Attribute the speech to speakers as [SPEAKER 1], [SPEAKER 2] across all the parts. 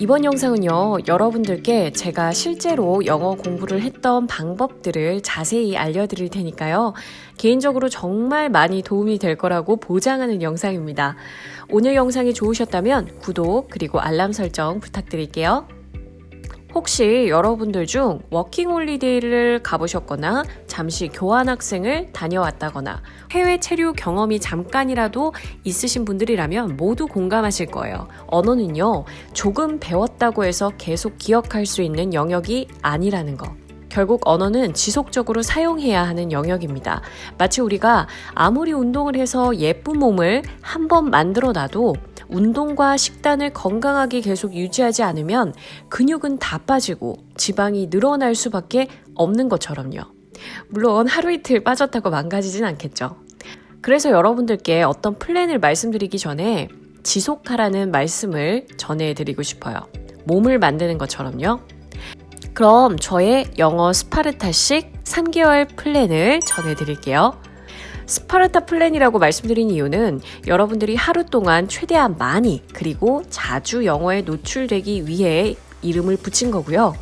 [SPEAKER 1] 이번 영상은요, 여러분들께 제가 실제로 영어 공부를 했던 방법들을 자세히 알려드릴 테니까요. 개인적으로 정말 많이 도움이 될 거라고 보장하는 영상입니다. 오늘 영상이 좋으셨다면 구독 그리고 알람 설정 부탁드릴게요. 혹시 여러분들 중 워킹홀리데이를 가보셨거나 잠시 교환학생을 다녀왔다거나 해외 체류 경험이 잠깐이라도 있으신 분들이라면 모두 공감하실 거예요. 언어는요, 조금 배웠다고 해서 계속 기억할 수 있는 영역이 아니라는 거. 결국 언어는 지속적으로 사용해야 하는 영역입니다. 마치 우리가 아무리 운동을 해서 예쁜 몸을 한번 만들어 놔도 운동과 식단을 건강하게 계속 유지하지 않으면 근육은 다 빠지고 지방이 늘어날 수밖에 없는 것처럼요. 물론 하루 이틀 빠졌다고 망가지진 않겠죠. 그래서 여러분들께 어떤 플랜을 말씀드리기 전에 지속하라는 말씀을 전해드리고 싶어요. 몸을 만드는 것처럼요. 그럼 저의 영어 스파르타식 3개월 플랜을 전해드릴게요. 스파르타 플랜이라고 말씀드린 이유는 여러분들이 하루 동안 최대한 많이 그리고 자주 영어에 노출되기 위해 이름을 붙인 거고요.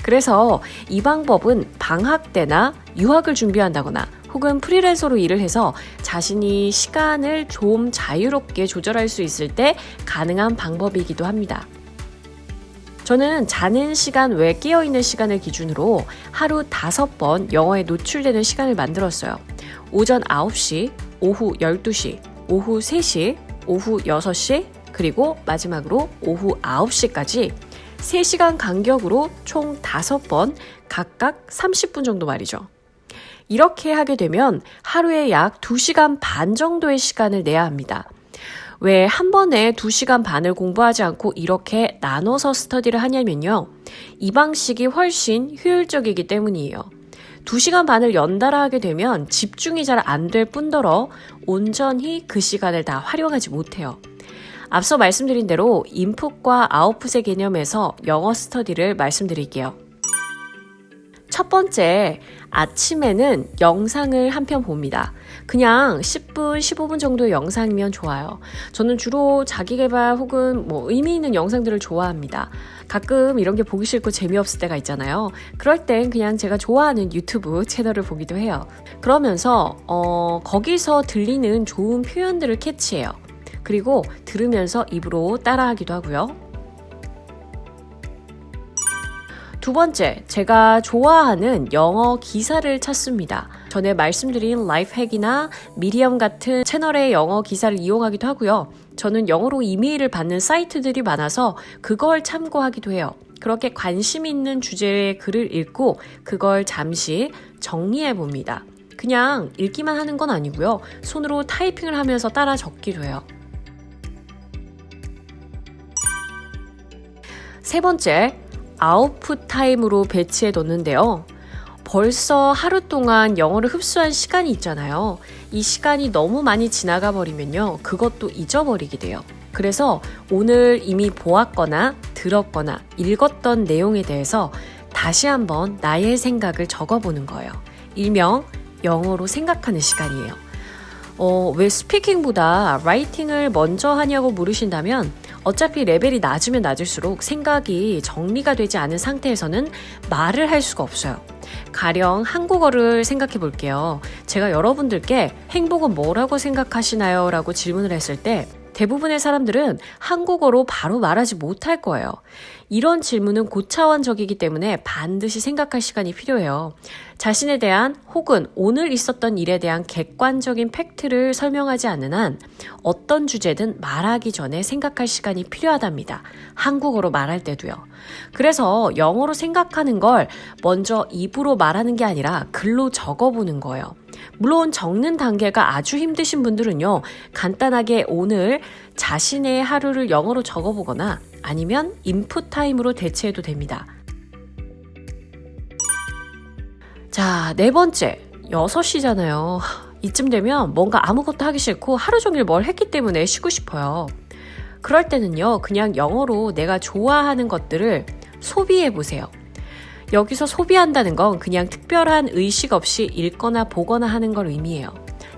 [SPEAKER 1] 그래서 이 방법은 방학 때나 유학을 준비한다거나 혹은 프리랜서로 일을 해서 자신이 시간을 좀 자유롭게 조절할 수 있을 때 가능한 방법이기도 합니다. 저는 자는 시간 외 깨어있는 시간을 기준으로 하루 5번 영어에 노출되는 시간을 만들었어요. 오전 9시, 오후 12시, 오후 3시, 오후 6시, 그리고 마지막으로 오후 9시까지 3시간 간격으로 총 5번 각각 30분 정도 말이죠. 이렇게 하게 되면 하루에 약 2시간 반 정도의 시간을 내야 합니다. 왜 한 번에 2시간 반을 공부하지 않고 이렇게 나눠서 스터디를 하냐면요. 이 방식이 훨씬 효율적이기 때문이에요. 2시간 반을 연달아 하게 되면 집중이 잘 안 될 뿐더러 온전히 그 시간을 다 활용하지 못해요. 앞서 말씀드린 대로 인풋과 아웃풋의 개념에서 영어 스터디를 말씀드릴게요. 첫 번째, 아침에는 영상을 한 편 봅니다. 그냥 10분, 15분 정도의 영상이면 좋아요. 저는 주로 자기계발 혹은 의미 있는 영상들을 좋아합니다. 가끔 이런 게 보기 싫고 재미없을 때가 있잖아요. 그럴 땐 그냥 제가 좋아하는 유튜브 채널을 보기도 해요. 그러면서 거기서 들리는 좋은 표현들을 캐치해요. 그리고 들으면서 입으로 따라하기도 하고요. 두 번째, 제가 좋아하는 영어 기사를 찾습니다. 전에 말씀드린 라이프헥이나 미디엄 같은 채널의 영어 기사를 이용하기도 하고요. 저는 영어로 이메일을 받는 사이트들이 많아서 그걸 참고하기도 해요. 그렇게 관심 있는 주제의 글을 읽고 그걸 잠시 정리해 봅니다. 그냥 읽기만 하는 건 아니고요. 손으로 타이핑을 하면서 따라 적기도 해요. 세 번째, 아웃풋 타임으로 배치해 뒀는데요. 벌써 하루 동안 영어를 흡수한 시간이 있잖아요. 이 시간이 너무 많이 지나가 버리면요. 그것도 잊어버리게 돼요. 그래서 오늘 이미 보았거나 들었거나 읽었던 내용에 대해서 다시 한번 나의 생각을 적어보는 거예요. 일명 영어로 생각하는 시간이에요. 왜 스피킹보다 라이팅을 먼저 하냐고 물으신다면 어차피 레벨이 낮으면 낮을수록 생각이 정리가 되지 않은 상태에서는 말을 할 수가 없어요. 가령 한국어를 생각해 볼게요. 제가 여러분들께 행복은 뭐라고 생각하시나요? 라고 질문을 했을 때 대부분의 사람들은 한국어로 바로 말하지 못할 거예요. 이런 질문은 고차원적이기 때문에 반드시 생각할 시간이 필요해요. 자신에 대한 혹은 오늘 있었던 일에 대한 객관적인 팩트를 설명하지 않는 한 어떤 주제든 말하기 전에 생각할 시간이 필요하답니다. 한국어로 말할 때도요. 그래서 영어로 생각하는 걸 먼저 입으로 말하는 게 아니라 글로 적어보는 거예요. 물론 적는 단계가 아주 힘드신 분들은요, 간단하게 오늘 자신의 하루를 영어로 적어보거나 아니면 인풋 타임으로 대체해도 됩니다. 자, 네 번째, 6시잖아요. 이쯤 되면 뭔가 아무것도 하기 싫고 하루 종일 뭘 했기 때문에 쉬고 싶어요. 그럴 때는요, 그냥 영어로 내가 좋아하는 것들을 소비해보세요. 여기서 소비한다는 건 그냥 특별한 의식 없이 읽거나 보거나 하는 걸 의미해요.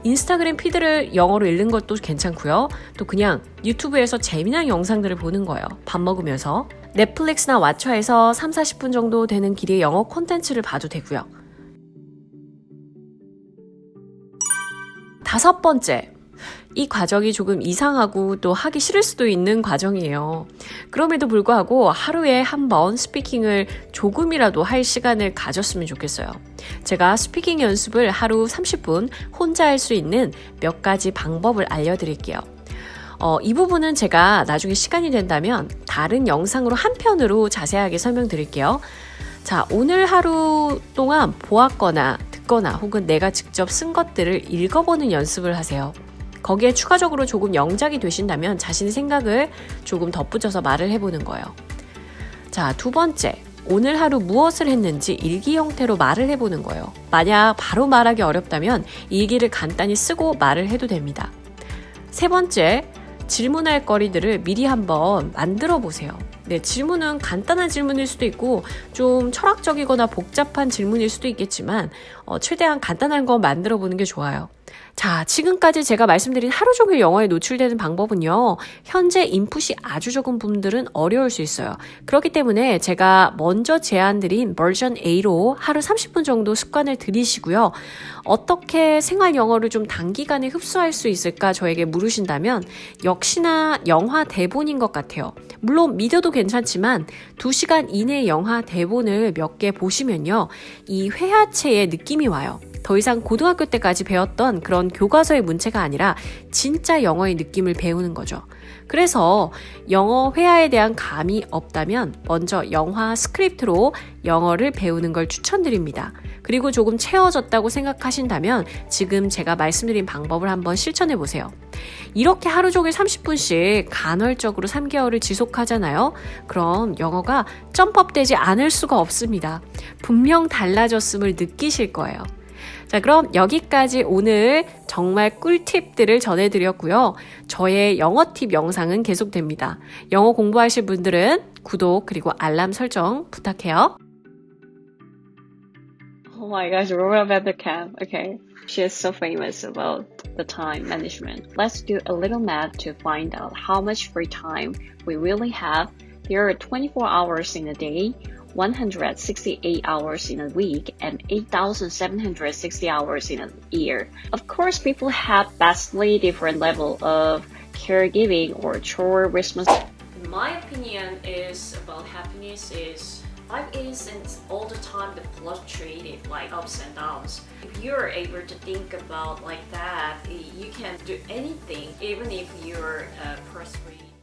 [SPEAKER 1] 인스타그램 피드를 영어로 읽는 것도 괜찮고요. 또 그냥 유튜브에서 재미난 영상들을 보는 거예요. 밥 먹으면서. 넷플릭스나 왓챠에서 3, 40분 정도 되는 길이의 영어 콘텐츠를 봐도 되고요. 5번째, 이 과정이 조금 이상하고 또 하기 싫을 수도 있는 과정이에요. 그럼에도 불구하고 하루에 한 번 스피킹을 조금이라도 할 시간을 가졌으면 좋겠어요. 제가 스피킹 연습을 하루 30분 혼자 할 수 있는 몇 가지 방법을 알려드릴게요. 이 부분은 제가 나중에 시간이 된다면 다른 영상으로 한 편으로 자세하게 설명드릴게요. 자, 오늘 하루 동안 보았거나 듣거나 혹은 내가 직접 쓴 것들을 읽어보는 연습을 하세요. 거기에 추가적으로 조금 영작이 되신다면 자신의 생각을 조금 덧붙여서 말을 해보는 거예요. 자, 2번째. 오늘 하루 무엇을 했는지 일기 형태로 말을 해보는 거예요. 만약 바로 말하기 어렵다면 일기를 간단히 쓰고 말을 해도 됩니다. 3번째. 질문할 거리들을 미리 한번 만들어 보세요. 네, 질문은 간단한 질문일 수도 있고 좀 철학적이거나 복잡한 질문일 수도 있겠지만 최대한 간단한 거 만들어 보는 게 좋아요. 자, 지금까지 제가 말씀드린 하루 종일 영어에 노출되는 방법은요, 현재 인풋이 아주 적은 분들은 어려울 수 있어요. 그렇기 때문에 제가 먼저 제안드린 버전 A로 하루 30분 정도 습관을 들이시고요. 어떻게 생활 영어를 좀 단기간에 흡수할 수 있을까 저에게 물으신다면 역시나 영화 대본인 것 같아요. 물론 믿어도 괜찮지만 2시간 이내 영화 대본을 몇 개 보시면요, 이 회화체의 느낌이 와요. 더 이상 고등학교 때까지 배웠던 그런 교과서의 문체가 아니라 진짜 영어의 느낌을 배우는 거죠. 그래서 영어 회화에 대한 감이 없다면 먼저 영화 스크립트로 영어를 배우는 걸 추천드립니다. 그리고 조금 채워졌다고 생각하신다면 지금 제가 말씀드린 방법을 한번 실천해 보세요. 이렇게 하루 종일 30분씩 간헐적으로 3개월을 지속하잖아요. 그럼 영어가 점프업되지 않을 수가 없습니다. 분명 달라졌음을 느끼실 거예요. 자, 그럼 여기까지 오늘 정말 꿀팁들을 전해드렸고요. 저의 영어 팁 영상은 계속됩니다. 영어 공부하실 분들은 구독 그리고 알람 설정 부탁해요.
[SPEAKER 2] Oh my gosh, Rhoda Beckham. Okay. She is so famous about the time management. Let's do a little math to find out how much free time we really have. There are 24 hours in a day, 168 hours in a week, and 8,760 hours in a year. Of course, people have vastly different level of caregiving or chore responsibility.
[SPEAKER 1] My opinion is about happiness is life isn't all the time fluctuated like ups and downs. If you're able to think about like that, you can do anything even if you're frustrated.